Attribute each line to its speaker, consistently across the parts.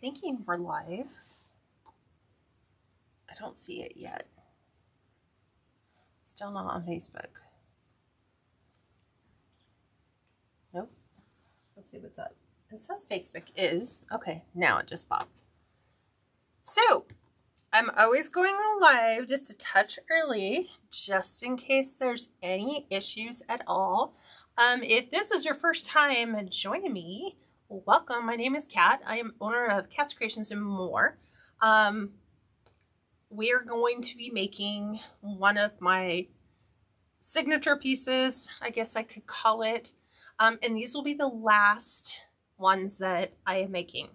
Speaker 1: thinking we're live. I don't see it yet. Still not on Facebook. Nope. Let's see what's up. It says Facebook is. Okay, now it just popped. So, I'm always going live just a touch early, just in case there's any issues at all. If this is your first time joining me, welcome. My name is Kat. I am owner of Kat's Creations and More. We are going to be making one of my signature pieces, I guess I could call it. And these will be the last ones that I am making.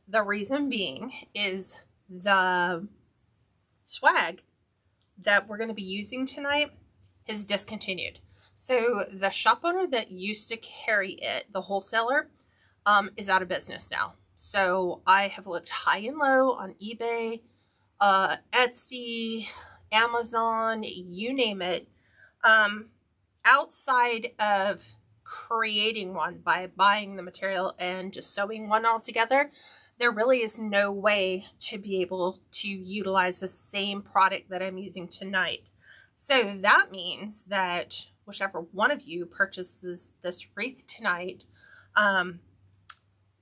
Speaker 1: The reason being is the swag that we're going to be using tonight is discontinued. So the shop owner that used to carry it, the wholesaler, is out of business now. So I have looked high and low on eBay, Etsy, Amazon, you name it. Outside of creating one by buying the material and just sewing one all together, there really is no way to be able to utilize the same product that I'm using tonight. So that means that whichever one of you purchases this wreath tonight,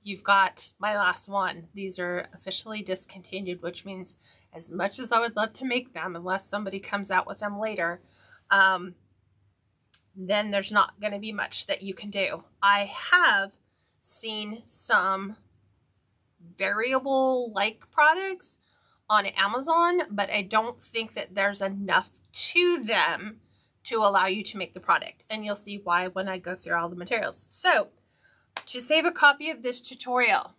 Speaker 1: you've got my last one. These are officially discontinued, which means as much as I would love to make them, unless somebody comes out with them later, then there's not going to be much that you can do. I have seen some variable-like products on Amazon, but I don't think that there's enough to them to allow you to make the product. And you'll see why when I go through all the materials. So, to save a copy of this tutorial,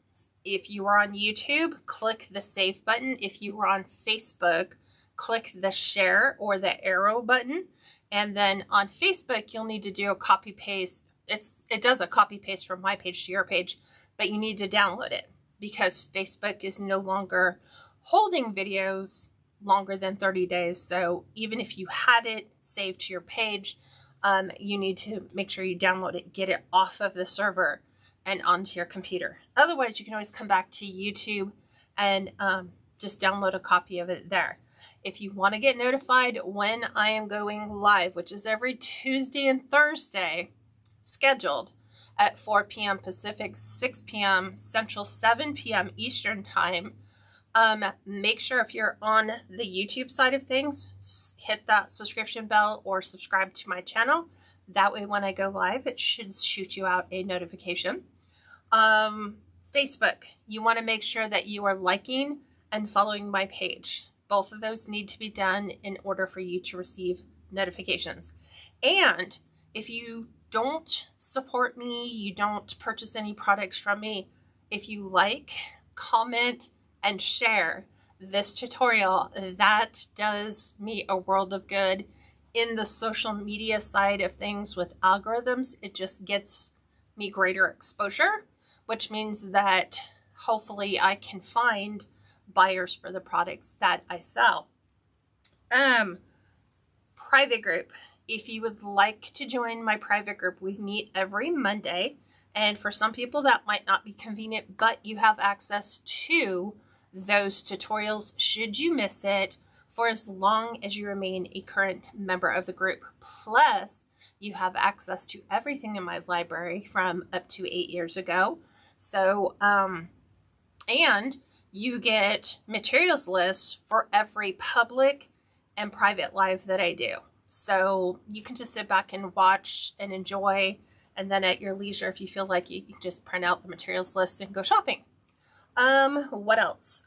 Speaker 1: if you are on YouTube, click the save button. If you are on Facebook, click the share or the arrow button. And then on Facebook, you'll need to do a copy paste. It does a copy paste from my page to your page, but you need to download it because Facebook is no longer holding videos longer than 30 days. So even if you had it saved to your page, you need to make sure you download it, get it off of the server and onto your computer. Otherwise, you can always come back to YouTube and just download a copy of it there. If you want to get notified when I am going live, which is every Tuesday and Thursday, scheduled at 4 p.m. Pacific, 6 p.m. Central, 7 p.m. Eastern Time, make sure if you're on the YouTube side of things, hit that subscription bell or subscribe to my channel. That way when I go live, it should shoot you out a notification. Facebook, you want to make sure that you are liking and following my page. Both of those need to be done in order for you to receive notifications. And if you don't support me, you don't purchase any products from me, if you like, comment, and share this tutorial, that does me a world of good. In the social media side of things with algorithms, it just gets me greater exposure, which means that hopefully I can find buyers for the products that I sell. Private group. If you would like to join my private group, we meet every Monday. And for some people that might not be convenient, but you have access to those tutorials should you miss it for as long as you remain a current member of the group. Plus, you have access to everything in my library from up to 8 years ago. So, and you get materials lists for every public and private live that I do. So you can just sit back and watch and enjoy. And then at your leisure, if you feel like you can just print out the materials list and go shopping. What else?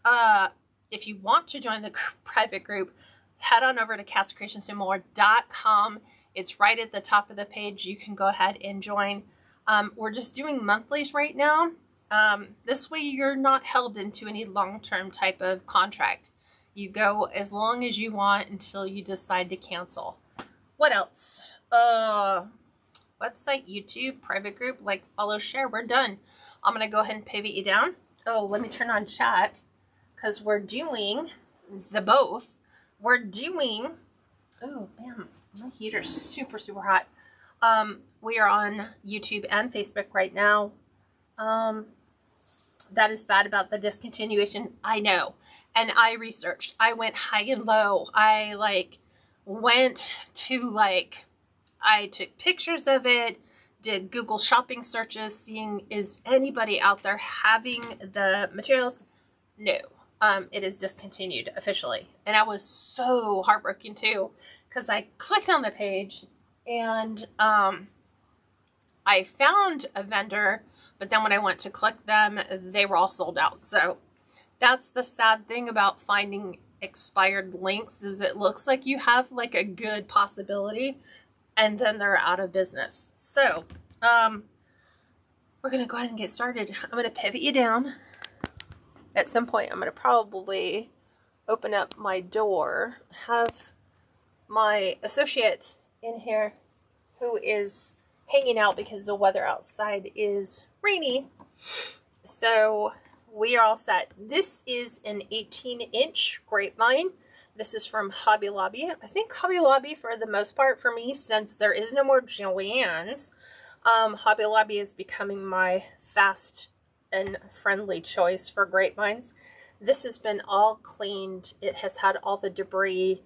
Speaker 1: If you want to join the private group, head on over to catscreationsandmore.com. It's right at the top of the page. You can go ahead and join. We're just doing monthlies right now. This way you're not held into any long-term type of contract. You go as long as you want until you decide to cancel. What else? Website, YouTube, private group, like, follow, share. We're done. I'm going to go ahead and pivot you down. Oh, let me turn on chat because we're doing the both. We're doing, oh man, my heater's super, super hot. We are on YouTube and Facebook right now. that is bad about the discontinuation. I know. And I researched. I went high and low. I went to I took pictures of it, did Google shopping searches, seeing is anybody out there having the materials. No. It is discontinued officially. And I was so heartbroken too, because I clicked on the page and I found a vendor, but then when I went to click them, they were all sold out. So that's the sad thing about finding expired links, is it looks like you have a good possibility and then they're out of business. So we're going to go ahead and get started. I'm going to pivot you down. At some point, I'm going to probably open up my door, have my associate in here who is hanging out because the weather outside is rainy. So we are all set. This is an 18-inch grapevine. This is from Hobby Lobby. I think Hobby Lobby, for the most part for me, since there is no more Joann's, Hobby Lobby is becoming my fast and friendly choice for grapevines. This has been all cleaned. It has had all the debris.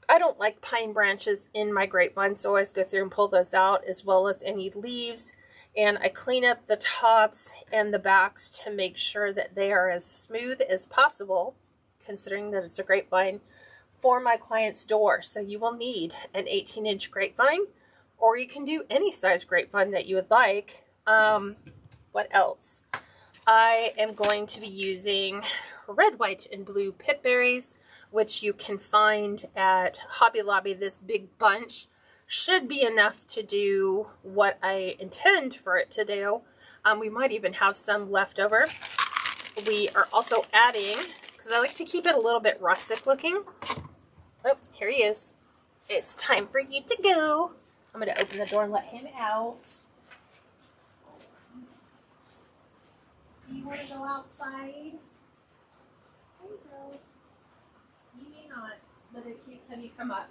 Speaker 1: I don't like pine branches in my grapevine, so I always go through and pull those out, as well as any leaves. And I clean up the tops and the backs to make sure that they are as smooth as possible, considering that it's a grapevine, for my client's door. So you will need an 18-inch grapevine, or you can do any size grapevine that you would like. What else? I am going to be using red, white, and blue pipberries, which you can find at Hobby Lobby. This big bunch should be enough to do what I intend for it to do. We might even have some left over. We are also adding, because I like to keep it a little bit rustic looking. Oh, here he is. It's time for you to go. I'm going to open the door and let him out. Do you want to go outside? There you go. You may not, but it can't have you come up.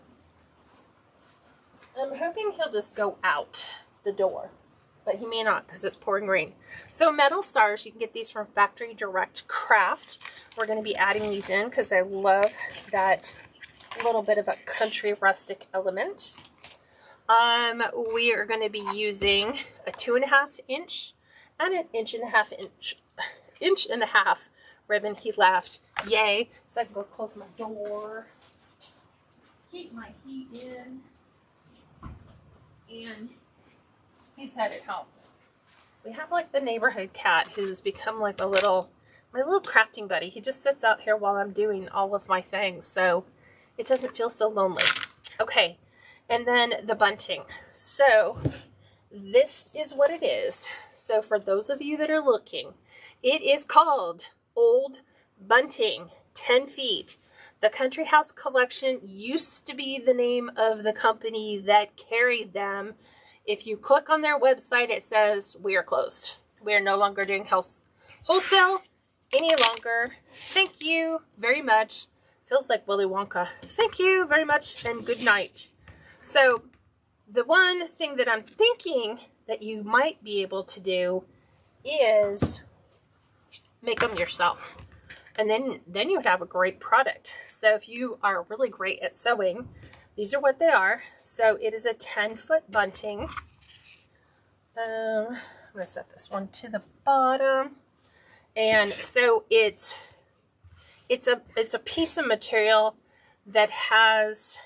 Speaker 1: I'm hoping he'll just go out the door, but he may not because it's pouring rain. So metal stars, you can get these from Factory Direct Craft. We're going to be adding these in because I love that little bit of a country rustic element. We are going to be using a 2.5 inch and an inch and a half ribbon. He laughed. Yay. So I can go close my door, keep my heat in, and he's headed home. We have the neighborhood cat who's become my little crafting buddy. He just sits out here while I'm doing all of my things, so it doesn't feel so lonely. Okay, and then the bunting. So this is what it is. So for those of you that are looking, it is called Old Bunting, 10 feet. The Country House Collection used to be the name of the company that carried them. If you click on their website, it says we are closed. We are no longer doing wholesale any longer. Thank you very much. Feels like Willy Wonka. Thank you very much and good night. So the one thing that I'm thinking that you might be able to do is make them yourself. And then you would have a great product. So if you are really great at sewing, these are what they are. So it is a 10-foot bunting. I'm going to set this one to the bottom. And so it's a piece of material that has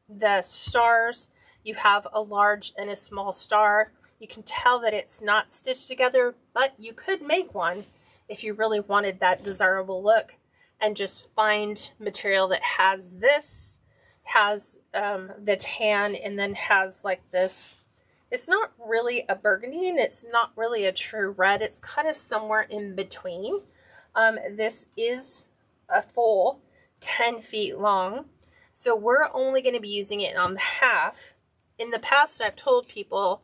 Speaker 1: the stars. You have a large and a small star. You can tell that it's not stitched together, but you could make one if you really wanted that desirable look, and just find material that has this, has the tan, and then has this. It's not really a burgundy and it's not really a true red. It's kind of somewhere in between. This is a full 10 feet long. So we're only going to be using it on the half. In the past, I've told people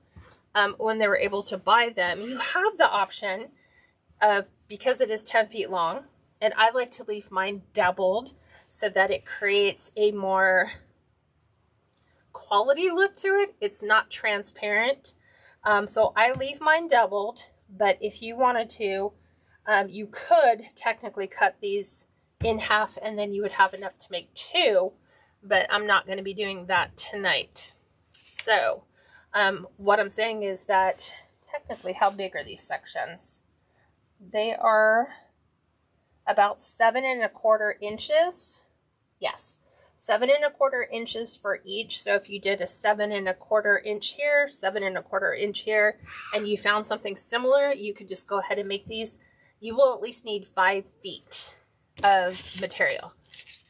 Speaker 1: when they were able to buy them, you have the option of, because it is 10 feet long, and I like to leave mine doubled so that it creates a more quality look to it. It's not transparent. So I leave mine doubled, but if you wanted to, You could technically cut these in half and then you would have enough to make 2, but I'm not going to be doing that tonight. So what I'm saying is that technically, how big are these sections? They are about 7 1/4 inches. Yes, 7 1/4 inches for each. So if you did a 7 1/4 inch here, 7 1/4 inch here, and you found something similar, you could just go ahead and make these. You will at least need 5 feet of material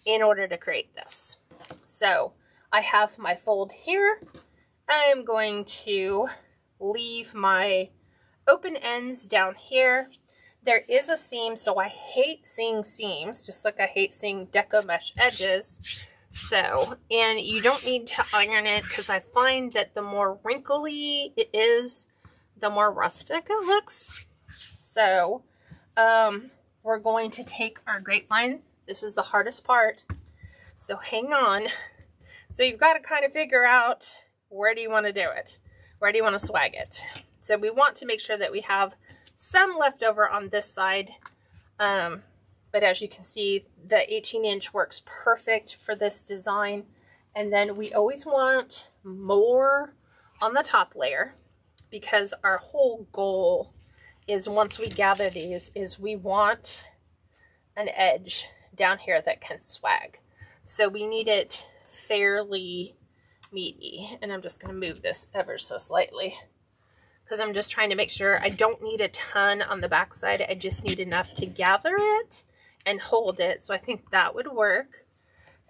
Speaker 1: in order to create this. So I have my fold here. I'm going to leave my open ends down here. There is a seam, so I hate seeing seams, just like I hate seeing deco mesh edges. So, and you don't need to iron it because I find that the more wrinkly it is, the more rustic it looks. So, we're going to take our grapevine. This is the hardest part. So hang on. So you've got to kind of figure out, where do you want to do it? Where do you want to swag it? So we want to make sure that we have some left over on this side. But as you can see, the 18-inch works perfect for this design. And then we always want more on the top layer, because our whole goal is, once we gather these, is we want an edge down here that can swag. So we need it fairly meaty. And I'm just going to move this ever so slightly, because I'm just trying to make sure I don't need a ton on the back side. I just need enough to gather it and hold it. So I think that would work.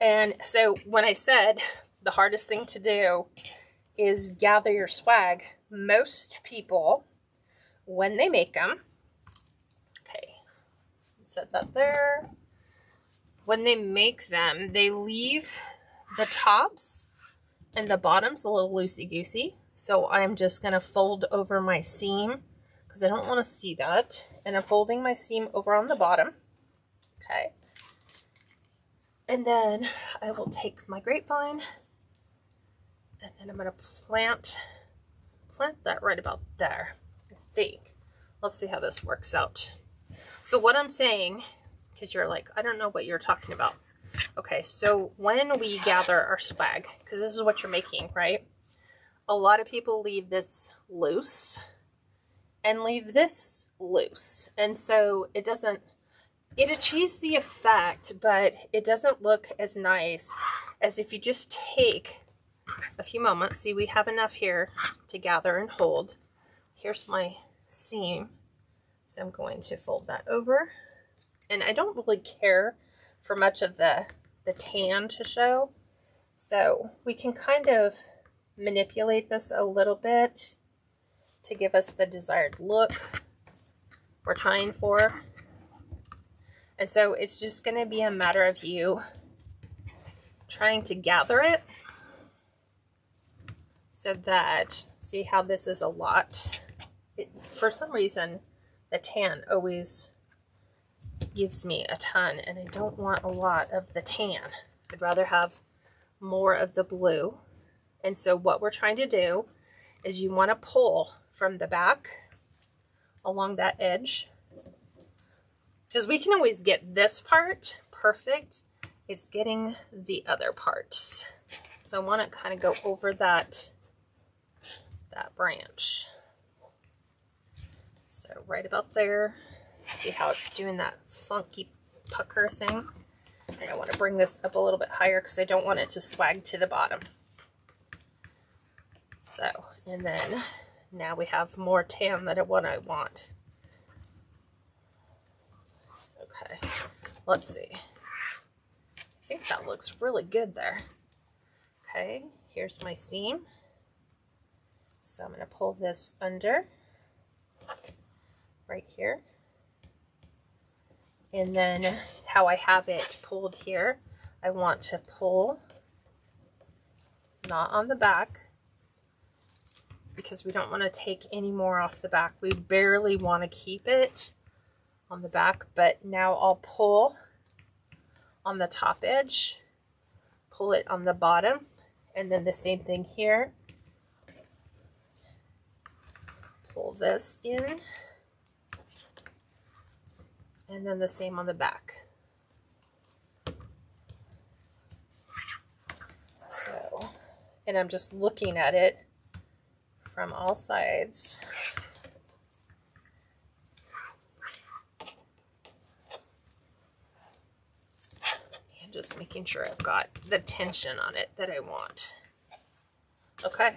Speaker 1: And so when I said the hardest thing to do is gather your swag, most people, when they make them, okay, set that there. When they make them, they leave the tops and the bottoms a little loosey-goosey. So I'm just going to fold over my seam because I don't want to see that. And I'm folding my seam over on the bottom. Okay. And then I will take my grapevine and then I'm going to plant that right about there, I think. Let's see how this works out. So what I'm saying, because you're like, I don't know what you're talking about. Okay, so when we gather our swag, because this is what you're making, right? A lot of people leave this loose and leave this loose. And so it achieves the effect, but it doesn't look as nice as if you just take a few moments. See, we have enough here to gather and hold. Here's my seam. So I'm going to fold that over. And I don't really care for much of the tan to show. So we can kind of manipulate this a little bit to give us the desired look we're trying for. And so it's just going to be a matter of you trying to gather it so that, see how this is a lot. For some reason, the tan always gives me a ton, and I don't want a lot of the tan. I'd rather have more of the blue. And so what we're trying to do is you want to pull from the back along that edge, because we can always get this part perfect. It's getting the other parts. So I want to kind of go over that branch. So right about there. See how it's doing that funky pucker thing? And I want to bring this up a little bit higher because I don't want it to swag to the bottom. So, and then now we have more tan than what I want. Okay, let's see. I think that looks really good there. Okay, here's my seam. So I'm going to pull this under right here. And then how I have it pulled here, I want to pull not on the back, because we don't want to take any more off the back. We barely want to keep it on the back, but now I'll pull on the top edge, pull it on the bottom, and then the same thing here. Pull this in, And then the same on the back. So, and I'm just looking at it from all sides. And just making sure I've got the tension on it that I want. Okay.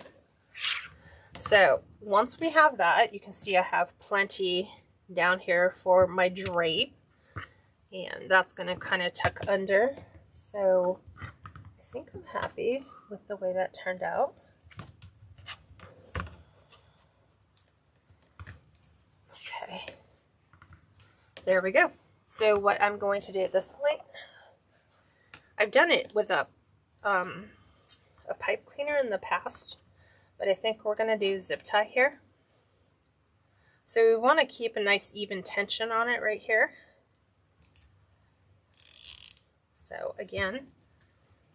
Speaker 1: So once we have that, you can see I have plenty down here for my drape. And that's going to kind of tuck under. So I think I'm happy with the way that turned out. Okay. There we go. So what I'm going to do at this point, I've done it with a pipe cleaner in the past, but I think we're going to do zip tie here. So we want to keep a nice even tension on it right here. So again,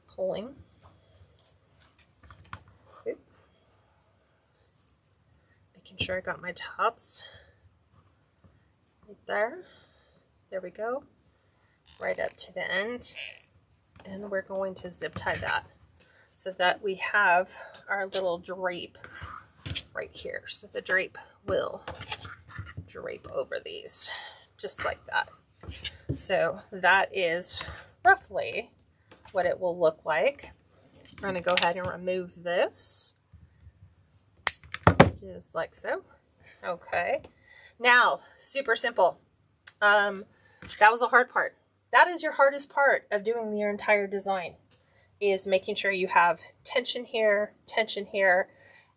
Speaker 1: pulling. Oop. Making sure I got my tops right there. There we go. Right up to the end. And we're going to zip tie that so that we have our little drape right here. So the drape will drape over these just like that. So that is roughly what it will look like. I'm going to go ahead and remove this just like so. Okay, now super simple. That was the hard part. That is your hardest part of doing your entire design, is making sure you have tension here,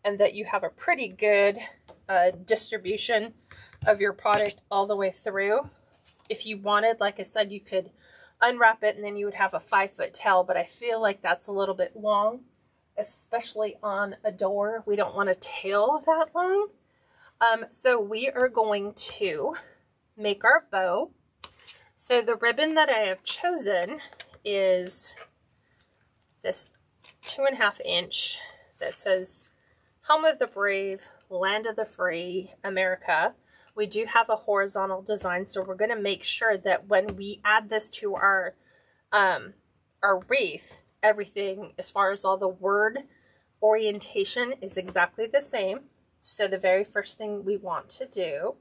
Speaker 1: and that you have a pretty good distribution of your product all the way through. If you wanted, like I said, you could unwrap it and then you would have a 5-foot tail, but I feel like that's a little bit long, especially on a door. We don't want a tail that long. So we are going to make our bow. So the ribbon that I have chosen is this 2.5 inch that says Home of the Brave, Land of the Free, America. We do have a horizontal design, so we're going to make sure that when we add this to our wreath, everything as far as all the word orientation is exactly the same. So the very first thing we want to do,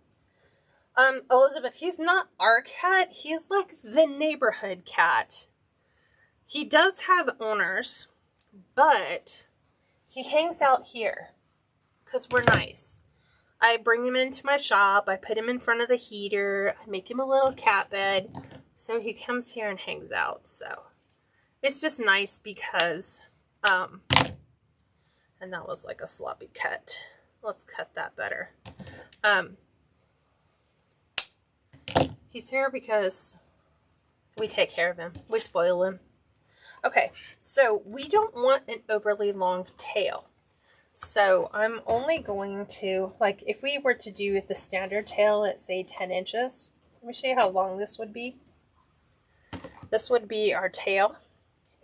Speaker 1: Elizabeth, he's not our cat. He's like the neighborhood cat. He does have owners, but he hangs out here because we're nice. I bring him into my shop. I put him in front of the heater. I make him a little cat bed. So he comes here and hangs out. So it's just nice because, and that was like a sloppy cut. Let's cut that better. He's here because we take care of him. We spoil him. Okay, so we don't want an overly long tail. So I'm only going to, like, if we were to do the standard tail at, say, 10 inches, let me show you how long this would be. This would be our tail,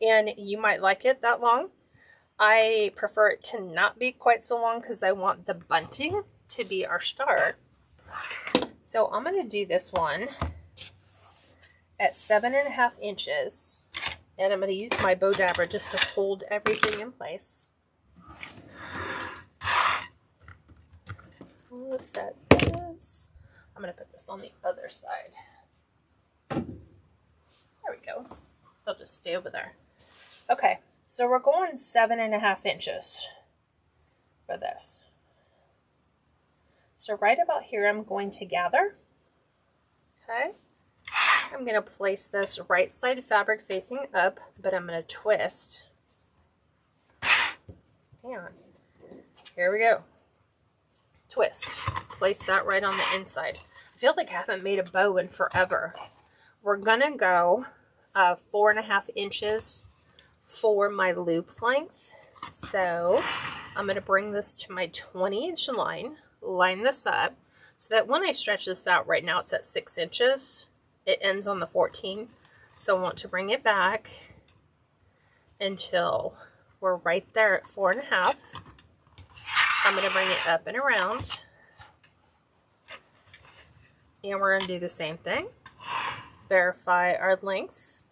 Speaker 1: and you might like it that long. I prefer it to not be quite so long because I want the bunting to be our start. So I'm going to do this one at 7.5 inches, and I'm going to use my bow dabber just to hold everything in place. Let's set this. I'm going to put this on the other side. There we go. It'll just stay over there. Okay, so we're going 7.5 inches for this. So right about here, I'm going to gather. Okay. I'm going to place this right side fabric facing up, but I'm going to twist. Hang on. Here we go. Twist. Place that right on the inside. I feel like I haven't made a bow in forever. We're going to go 4.5 inches for my loop length. So I'm going to bring this to my 20-inch line. Line this up so that when I stretch this out, right now it's at 6 inches. It ends on the 14. So I want to bring it back until we're right there at 4.5. I'm going to bring it up and around. And we're going to do the same thing. verify our length.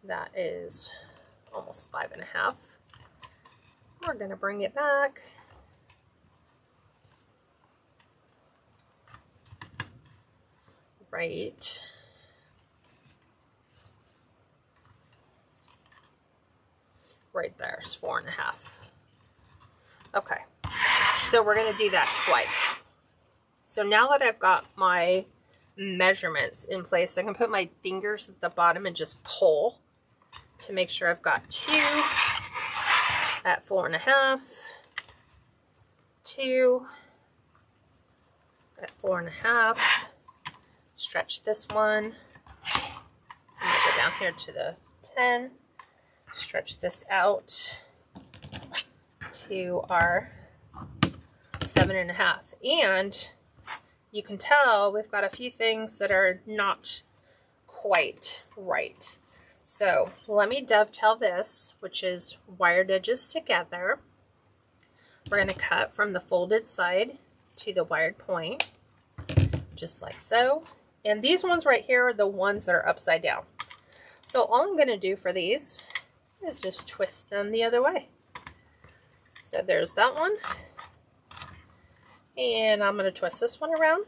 Speaker 1: That is almost 5.5. We're going to bring it back. Right there's 4.5. Okay, so we're going to do that twice. So now that I've got my measurements in place, I can put my fingers at the bottom and just pull to make sure I've got 2 at 4.5, 2 at 4.5. Stretch this one. I'm going to go down here to the 10. Stretch this out to our 7.5. And you can tell we've got a few things that are not quite right. So let me dovetail this, which is wired edges together. We're going to cut from the folded side to the wired point, just like so. And these ones right here are the ones that are upside down. So all I'm going to do for these is just twist them the other way. So there's that one. And I'm going to twist this one around.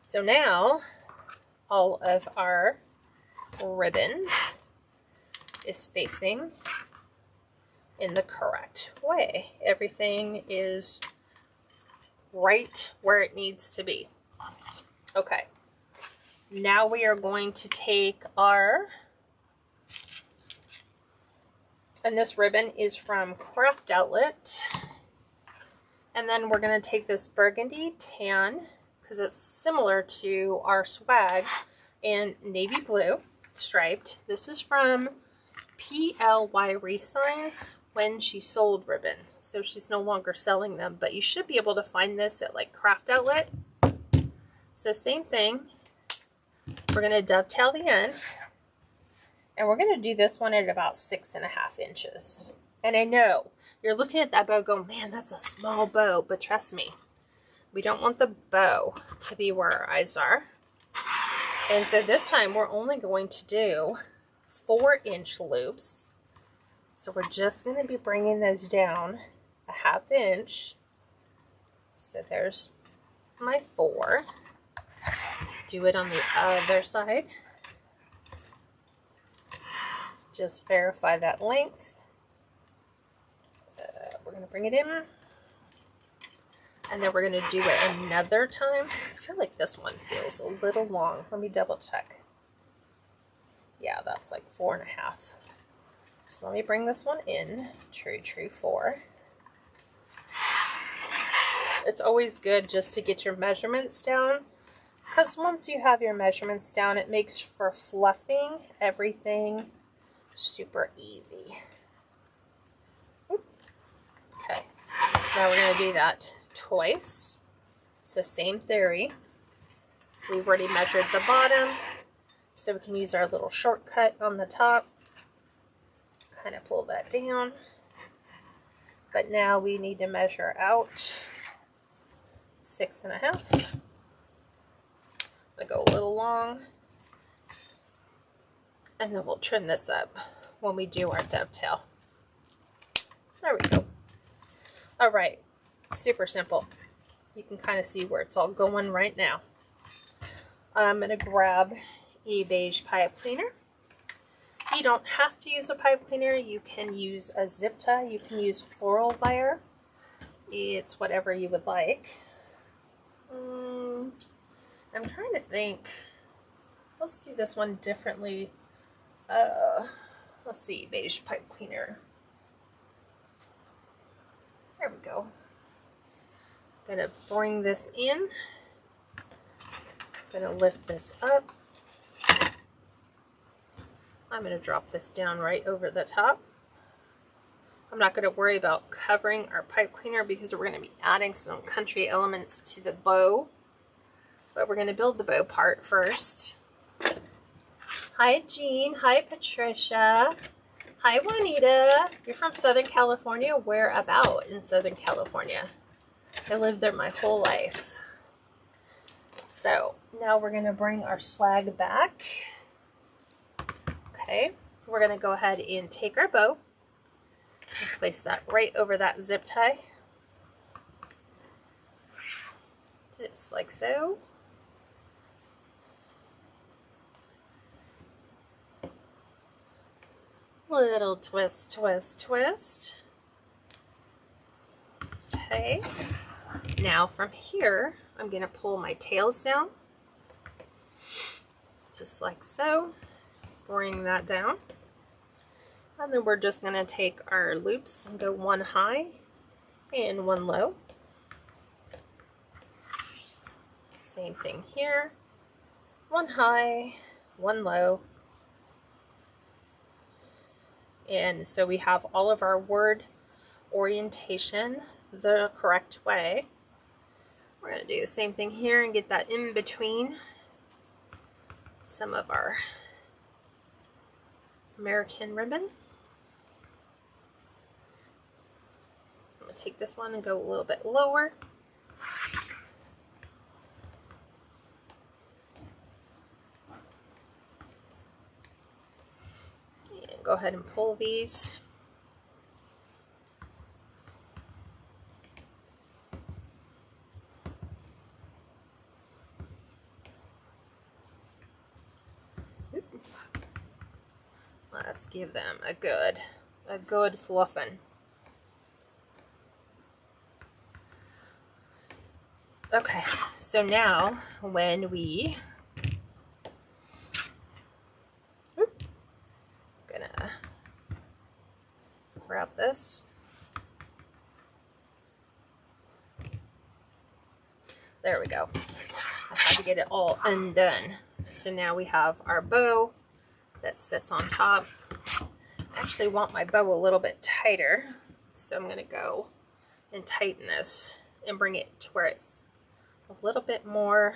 Speaker 1: So now all of our ribbon is facing in the correct way. Everything is right where it needs to be. Okay, now we are going to take our, and this ribbon is from Craft Outlet, and then we're going to take this burgundy tan, because it's similar to our swag, and navy blue striped. This is from PLY Resigns when she sold ribbon, so she's no longer selling them, but you should be able to find this at like Craft Outlet. So same thing, we're going to dovetail the end, and we're going to do this one at about 6.5 inches. And I know you're looking at that bow going, man, that's a small bow, but trust me, we don't want the bow to be where our eyes are. And so this time we're only going to do 4-inch loops. So we're just going to be bringing those down a 1/2 inch. So there's my 4. Do it on the other side. Just verify that length. We're going to bring it in. And then we're going to do it another time. I feel like this one feels a little long. Let me double check. Yeah, that's like 4.5. So let me bring this one in. True 4. It's always good just to get your measurements down, because once you have your measurements down, it makes for fluffing everything super easy. Okay, now we're going to do that twice. So same theory. We've already measured the bottom, so we can use our little shortcut on the top. Kind of pull that down. But now we need to measure out 6.5. I go a little long, and then we'll trim this up when we do our dovetail. There we go. All right, super simple. You can kind of see where it's all going right now. I'm going to grab a beige pipe cleaner. You don't have to use a pipe cleaner. You can use a zip tie. You can use floral wire. It's whatever you would like. I'm trying to think. Let's do this one differently. Let's see, beige pipe cleaner. There we go. Gonna bring this in. Gonna lift this up. I'm going to drop this down right over the top. I'm not going to worry about covering our pipe cleaner because we're going to be adding some country elements to the bow. But we're going to build the bow part first. Hi Jean, hi Patricia, hi Juanita. You're from Southern California? Where about in Southern California? I lived there my whole life. So now we're going to bring our swag back. Okay, we're going to go ahead and take our bow and place that right over that zip tie. Just like so. Little twist, twist, twist. Okay, now from here, I'm going to pull my tails down, just like so. Bring that down. And then we're just going to take our loops and go one high and one low. Same thing here. One high, one low. And so we have all of our word orientation the correct way. We're going to do the same thing here and get that in between some of our American ribbon. I'm going to take this one and go a little bit lower. And go ahead and pull these. Let's give them a good fluffing. Okay, so now when we gonna grab this. There we go. I had to get it all undone. So now we have our bow that sits on top. I actually want my bow a little bit tighter, so I'm going to go and tighten this and bring it to where it's a little bit more.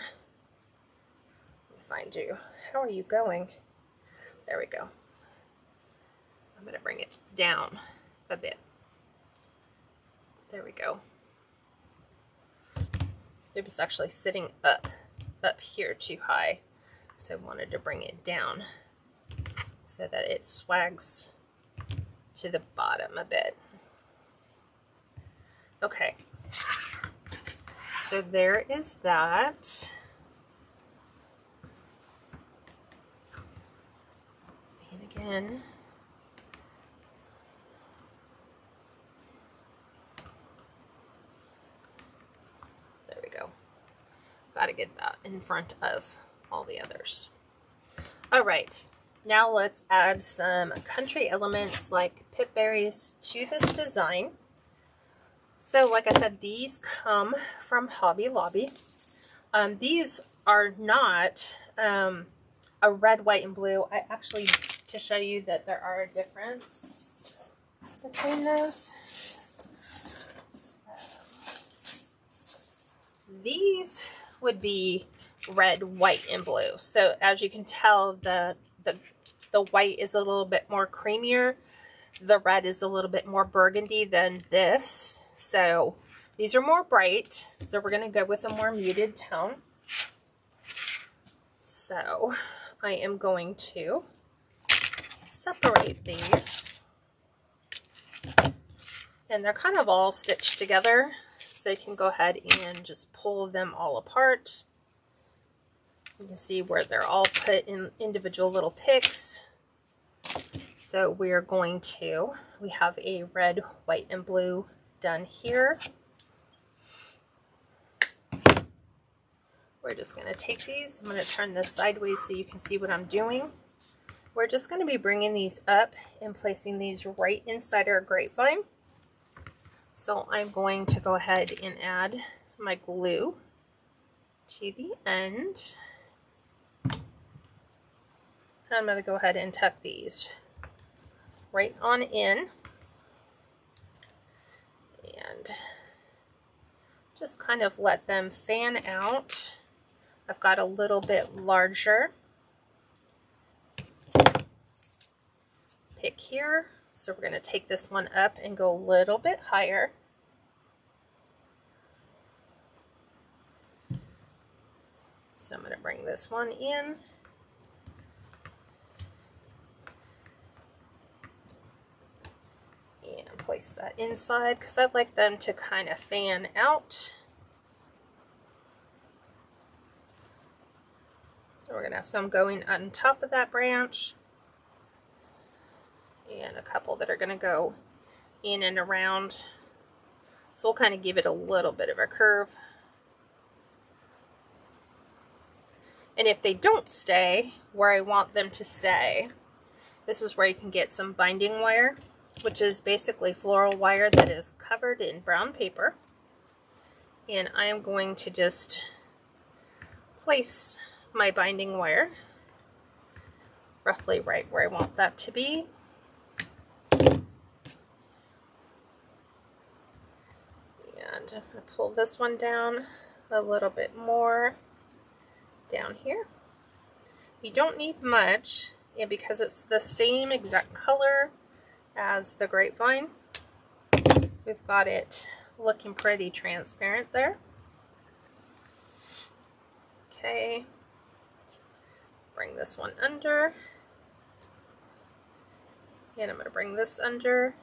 Speaker 1: Let me find you. How are you going? There we go. I'm going to bring it down a bit. There we go. It was actually sitting up here too high, so I wanted to bring it down so that it swags to the bottom a bit. Okay, so there is that. And again, there we go. Got to get that in front of all the others. All right. Now let's add some country elements like pip berries to this design. So like I said, these come from Hobby Lobby. These are not a red, white, and blue. I actually, to show you that there are a difference between those. These would be red, white, and blue. So as you can tell, the white is a little bit more creamier. The red is a little bit more burgundy than this. So these are more bright. So we're going to go with a more muted tone. So I am going to separate these. And they're kind of all stitched together. So you can go ahead and just pull them all apart. You can see where they're all put in individual little picks. So we have a red, white, and blue done here. We're just going to take these. I'm going to turn this sideways so you can see what I'm doing. We're just going to be bringing these up and placing these right inside our grapevine. So I'm going to go ahead and add my glue to the end. I'm going to go ahead and tuck these right on in and just kind of let them fan out. I've got a little bit larger pick here, so we're going to take this one up and go a little bit higher. So I'm going to bring this one in. And place that inside because I'd like them to kind of fan out. We're going to have some going on top of that branch and a couple that are going to go in and around. So we'll kind of give it a little bit of a curve. And if they don't stay where I want them to stay, this is where you can get some binding wire, which is basically floral wire that is covered in brown paper. And I am going to just place my binding wire roughly right where I want that to be. And I'm going to pull this one down a little bit more down here. You don't need much, and because it's the same exact color as the grapevine, we've got it looking pretty transparent there. Okay, bring this one under, and I'm going to bring this under,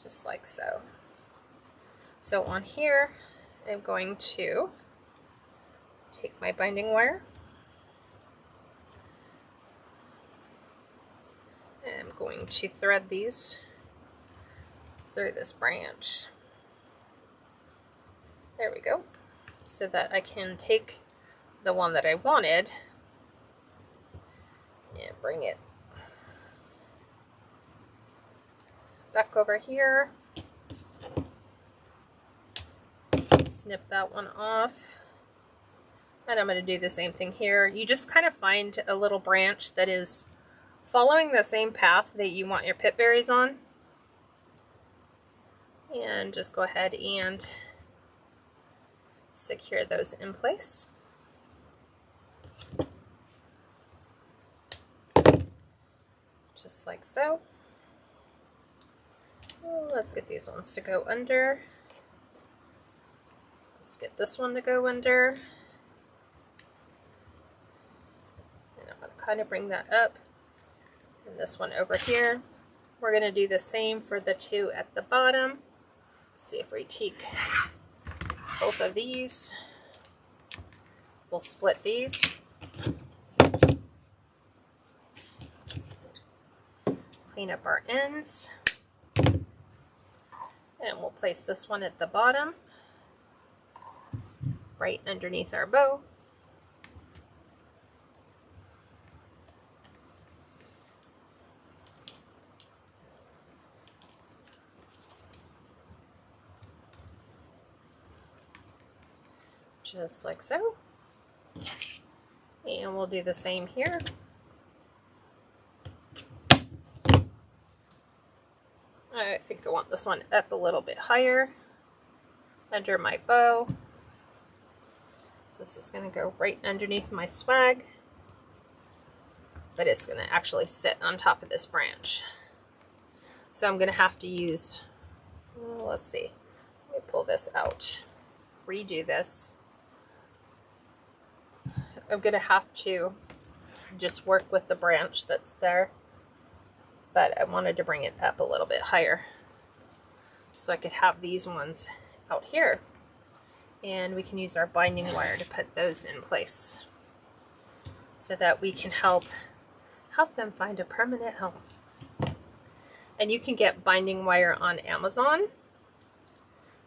Speaker 1: just like so. So on here, I'm going to take my binding wire, and I'm going to thread these through this branch. There we go. So that I can take the one that I wanted and bring it back over here. Snip that one off. And I'm going to do the same thing here. You just kind of find a little branch that is following the same path that you want your pip berries on. And just go ahead and secure those in place. Just like so. Let's get these ones to go under. Let's get this one to go under. And I'm going to kind of bring that up. And this one over here. We're going to do the same for the two at the bottom. Let's see if we take both of these. We'll split these. Clean up our ends. And we'll place this one at the bottom, right underneath our bow. Just like so. And we'll do the same here. I think I want this one up a little bit higher under my bow. So this is going to go right underneath my swag, but it's going to actually sit on top of this branch. So I'm going to have to use, let's see, let me pull this out, redo this. I'm going to have to just work with the branch that's there, but I wanted to bring it up a little bit higher so I could have these ones out here, and we can use our binding wire to put those in place so that we can help them find a permanent home. And you can get binding wire on Amazon.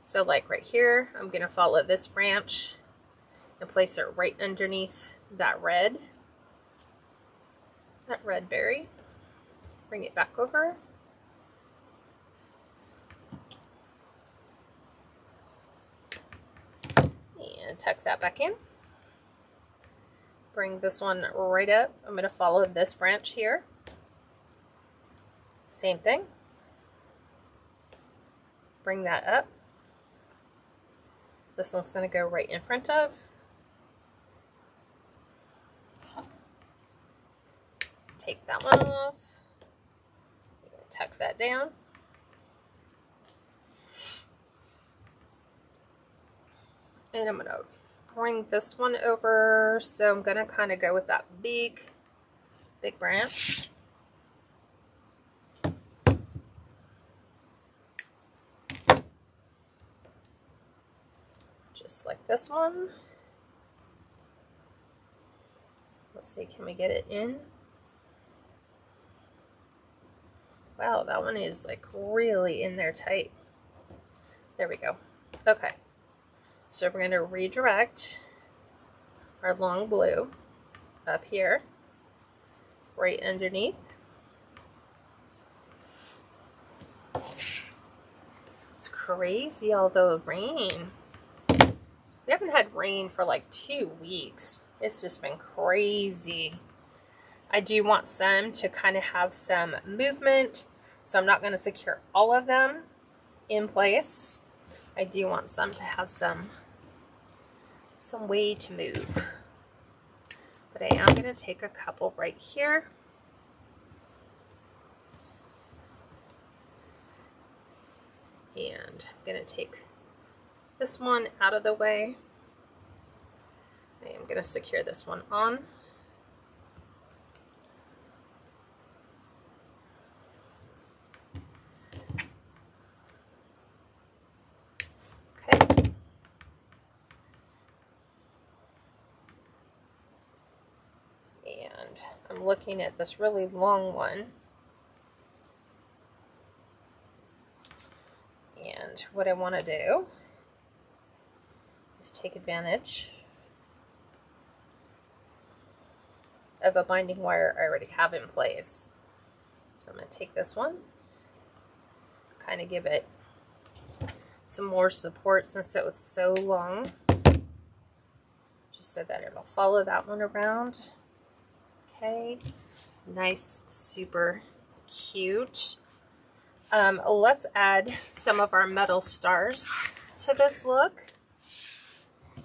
Speaker 1: So like right here, I'm going to follow this branch and place it right underneath that red berry. Bring it back over. And tuck that back in. Bring this one right up. I'm going to follow this branch here. Same thing. Bring that up. This one's going to go right in front of. Take that one off. Tuck that down. And I'm gonna bring this one over. So I'm gonna kind of go with that big branch. Just like this one. Let's see, can we get it in? Wow, that one is like really in there tight. There we go. Okay, so we're going to redirect our long blue up here, right underneath. It's crazy, all the rain. We haven't had rain for like 2 weeks. It's just been crazy. I do want some to kind of have some movement, so I'm not going to secure all of them in place. I do want some to have some way to move. But I am going to take a couple right here. And I'm going to take this one out of the way. I am going to secure this one on. Okay. And I'm looking at this really long one. And what I want to do is take advantage of a binding wire I already have in place. So I'm going to take this one, kind of give it some more support since it was so long, just so that it'll follow that one around. Okay, nice, super cute. Let's add some of our metal stars to this look.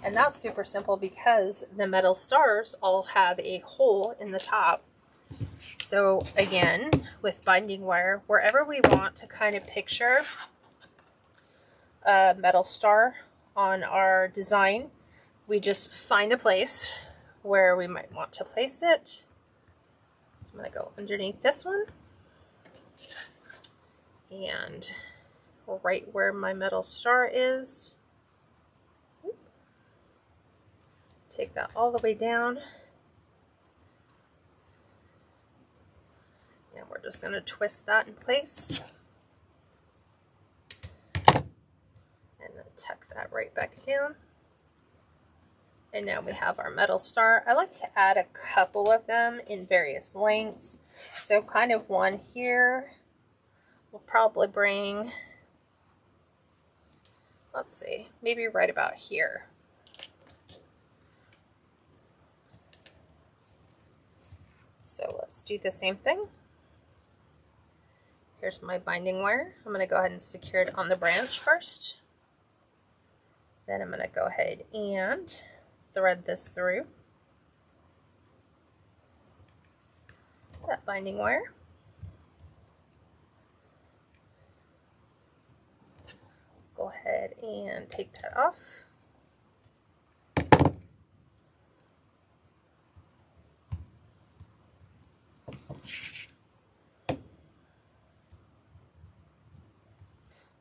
Speaker 1: And that's super simple because the metal stars all have a hole in the top. So again, with binding wire, wherever we want to kind of picture a metal star on our design, we just find a place where we might want to place it. So I'm going to go underneath this one. And right where my metal star is. Take that all the way down. And we're just going to twist that in place. And then tuck that right back down. And now we have our metal star. I like to add a couple of them in various lengths. So kind of one here. We'll probably bring, let's see, maybe right about here. So let's do the same thing. Here's my binding wire. I'm going to go ahead and secure it on the branch first. Then I'm going to go ahead and thread this through that binding wire. Go ahead and take that off.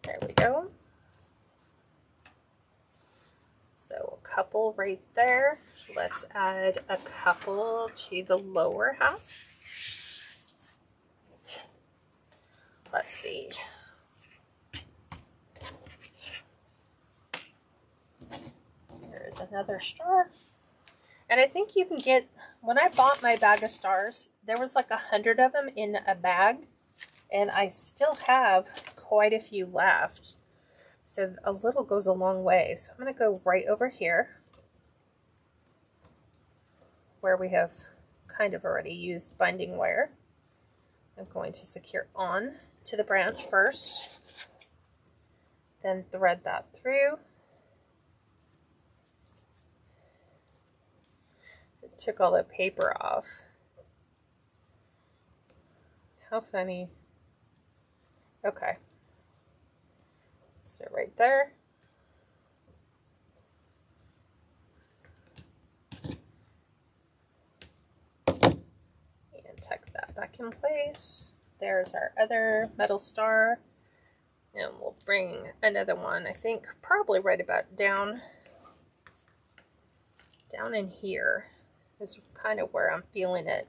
Speaker 1: There we go. So a couple right there. Let's add a couple to the lower half. Let's see. There's another star. And I think you can get, when I bought my bag of stars, there was like 100 of them in a bag. And I still have quite a few left. So a little goes a long way. So I'm going to go right over here where we have kind of already used binding wire. I'm going to secure on to the branch first, then thread that through. It took all the paper off. How funny. Okay. So right there. that back in place. There's our other metal star. And we'll bring another one, I think probably right about down in here is kind of where I'm feeling it.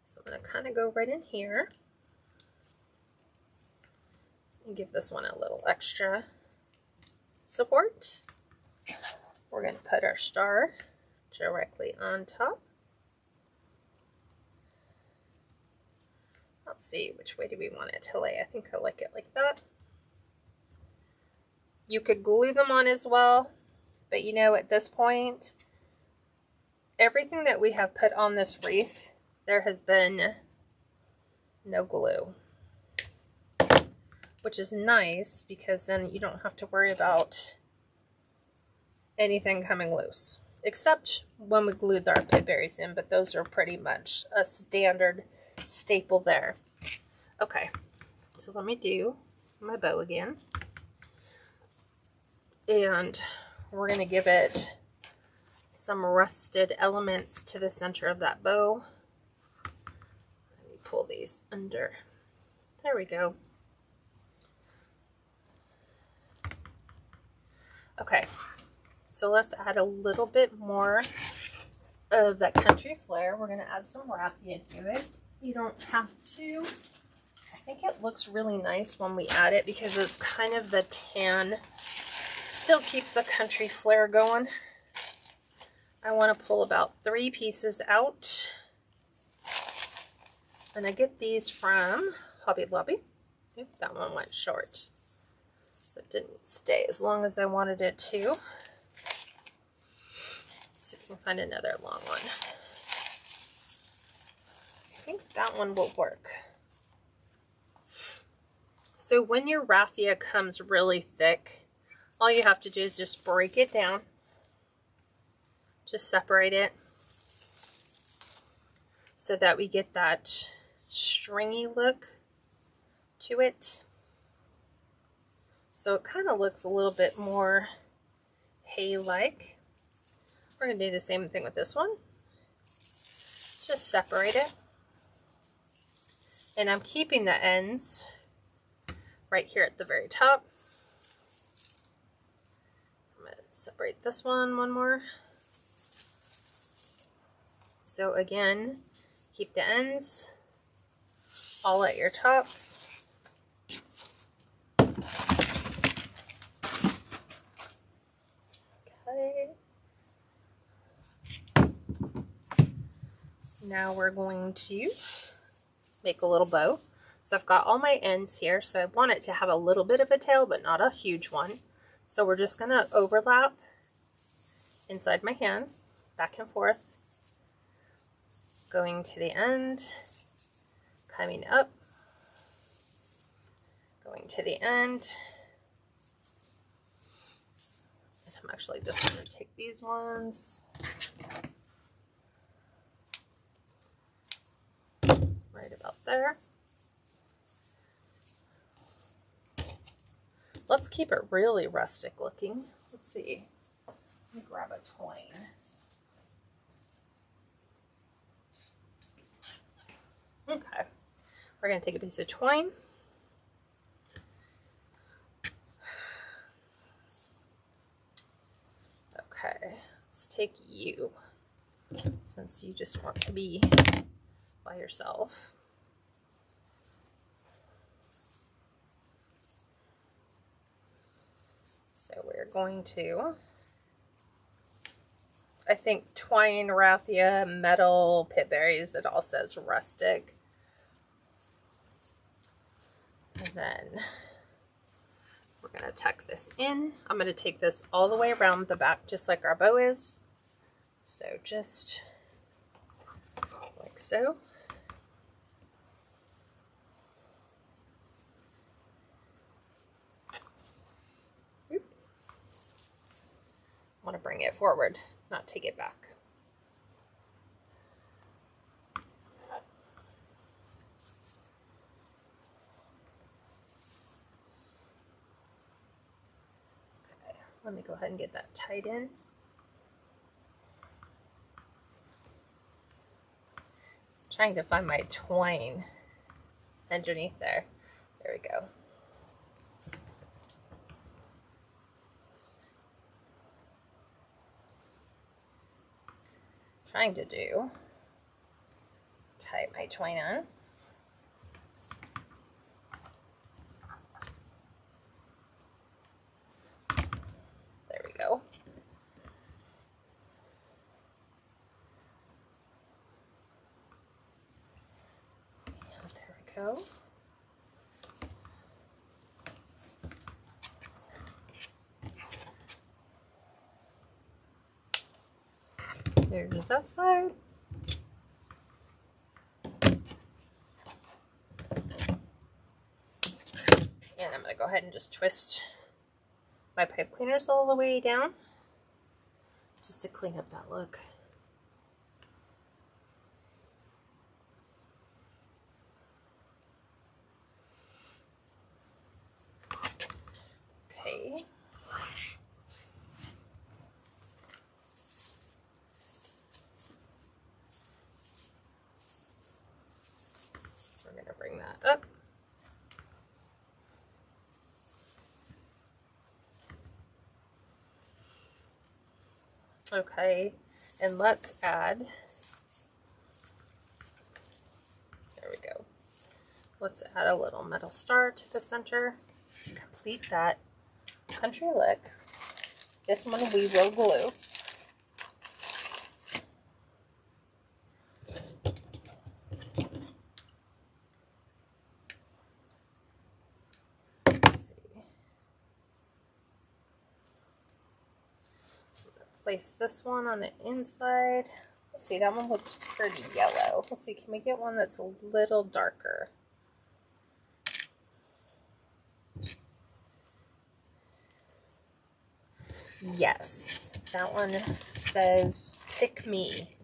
Speaker 1: So I'm going to kind of go right in here and give this one a little extra support. We're going to put our star directly on top. Let's see, which way do we want it to lay? I think I like it like that. You could glue them on as well, but you know, at this point, everything that we have put on this wreath, there has been no glue, which is nice because then you don't have to worry about anything coming loose, except when we glued our pit berries in, but those are pretty much a standard staple there. Okay, so let me do my bow again. And we're going to give it some rusted elements to the center of that bow. Let me pull these under. There we go. Okay, so let's add a little bit more of that country flair. We're going to add some raffia to it. You don't have to. I think it looks really nice when we add it because it's kind of the tan. Still keeps the country flair going. I want to pull about 3 pieces out. And I get these from Hobby Lobby. Oop, that one went short. So it didn't stay as long as I wanted it to. So we can find another long one. I think that one will work. So when your raffia comes really thick, all you have to do is just break it down. Just separate it so that we get that stringy look to it. So it kind of looks a little bit more hay-like. We're going to do the same thing with this one. Just separate it. And I'm keeping the ends right here at the very top. I'm going to separate this one more. So again, keep the ends all at your tops. Okay. Now we're going to make a little bow. So I've got all my ends here, so I want it to have a little bit of a tail, but not a huge one. So we're just going to overlap inside my hand, back and forth, going to the end, coming up, going to the end. And I'm actually just going to take these ones, right about there. Let's keep it really rustic looking. Let's see. Let me grab a twine. Okay. We're going to take a piece of twine. Okay. Let's take you, since you just want to be by yourself. So we're going to, I think, twine, raffia, metal, pit berries. It all says rustic. And then we're going to tuck this in. I'm going to take this all the way around the back, just like our bow is. So just like so. I want to bring it forward, not take it back. Okay, Let me go ahead and get that tied in. Trying to find my twine underneath there. There we go. Trying to tie my twine on. There we go. And there we go. There's that side. And I'm going to go ahead and just twist my pipe cleaners all the way down just to clean up that look. Okay. We're going to bring that up. Okay, and let's add, there we go. Let's add a little metal star to the center to complete that country look. This one we will glue. Let's see. So I'm gonna place this one on the inside. Let's see, that one looks pretty yellow. Let's see, can we get one that's a little darker? Yes, that one says, "Pick me."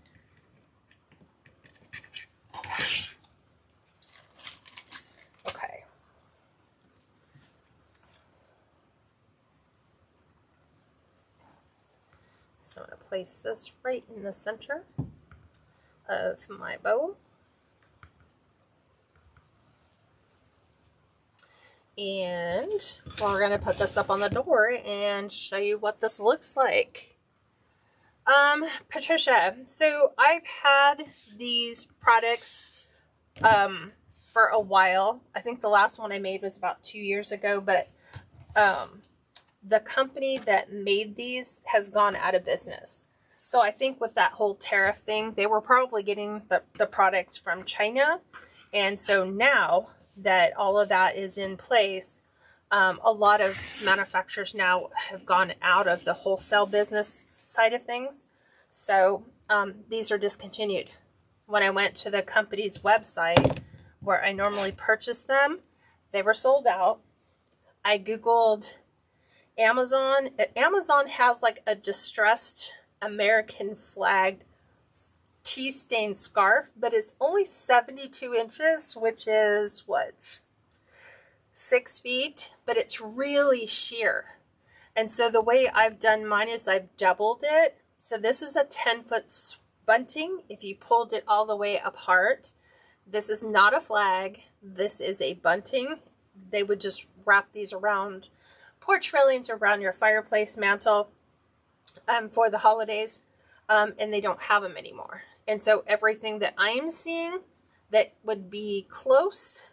Speaker 1: Okay. So I'm going to place this right in the center of my bow. And we're going to put this up on the door and show you what this looks like. Patricia, so I've had these products for a while. I think the last one I made was about 2 years ago, but the company that made these has gone out of business. So I think with that whole tariff thing, they were probably getting the products from China. And so now that all of that is in place, a lot of manufacturers now have gone out of the wholesale business side of things. So these are discontinued. When I went to the company's website where I normally purchase them, they were sold out. I Googled Amazon. Amazon has like a distressed American flag tea stain scarf, but it's only 72 inches, which is what, 6 feet, but it's really sheer. And so the way I've done mine is I've doubled it. So this is a 10-foot bunting. If you pulled it all the way apart, this is not a flag. This is a bunting. They would just wrap these around porch railings, around your fireplace mantle for the holidays, and they don't have them anymore. And so everything that I'm seeing that would be close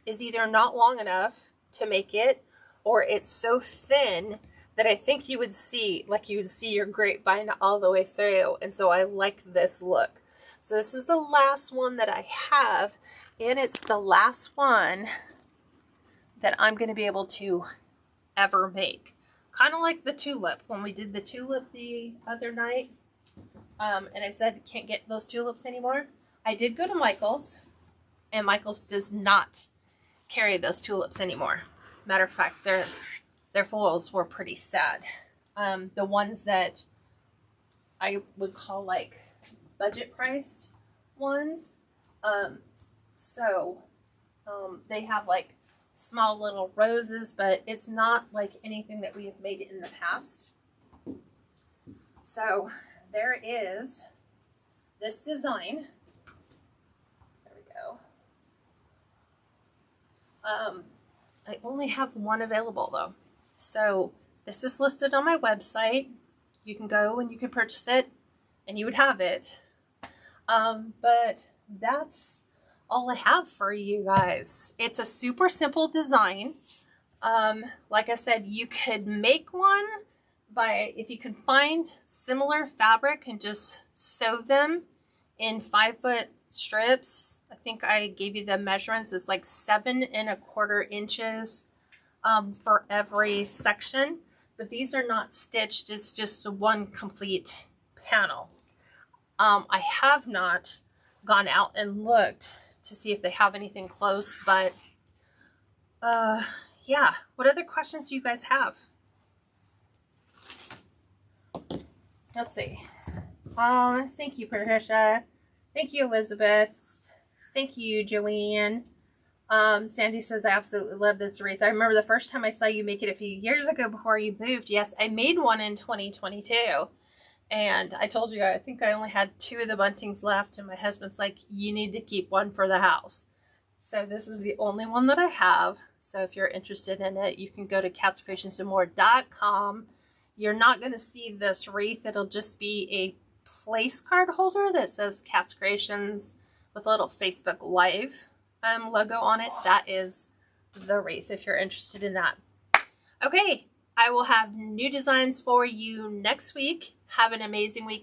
Speaker 1: is either not long enough to make it, or it's so thin that I think you would see, like you would see your grapevine all the way through. And so I like this look. So this is the last one that I have, and it's the last one that I'm going to be able to ever make. Kind of like the tulip. When we did the tulip the other night, and I said, can't get those tulips anymore. I did go to Michael's, and Michael's does not carry those tulips anymore. Matter of fact, their foils were pretty sad. The ones that I would call like budget priced ones. They have like small little roses, but it's not like anything that we have made in the past. So there is this design. There we go. I only have one available though. So this is listed on my website. You can go and you can purchase it and you would have it. But that's all I have for you guys. It's a super simple design. Like I said, you could make one by, if you can find similar fabric and just sew them in 5-foot strips. I think I gave you the measurements. It's like 7 1/4 inches for every section, but these are not stitched. It's just one complete panel. I have not gone out and looked to see if they have anything close, but yeah. What other questions do you guys have? Let's see. Thank you, Patricia. Thank you, Elizabeth. Thank you, Joanne. Sandy says, I absolutely love this wreath. I remember the first time I saw you make it a few years ago before you moved. Yes, I made one in 2022. And I told you, I think I only had 2 of the buntings left. And my husband's like, you need to keep one for the house. So this is the only one that I have. So if you're interested in it, you can go to catscreationsandmore.com. You're not going to see this wreath. It'll just be a place card holder that says Cats Creations with a little Facebook Live logo on it. That is the wreath if you're interested in that. Okay, I will have new designs for you next week. Have an amazing week.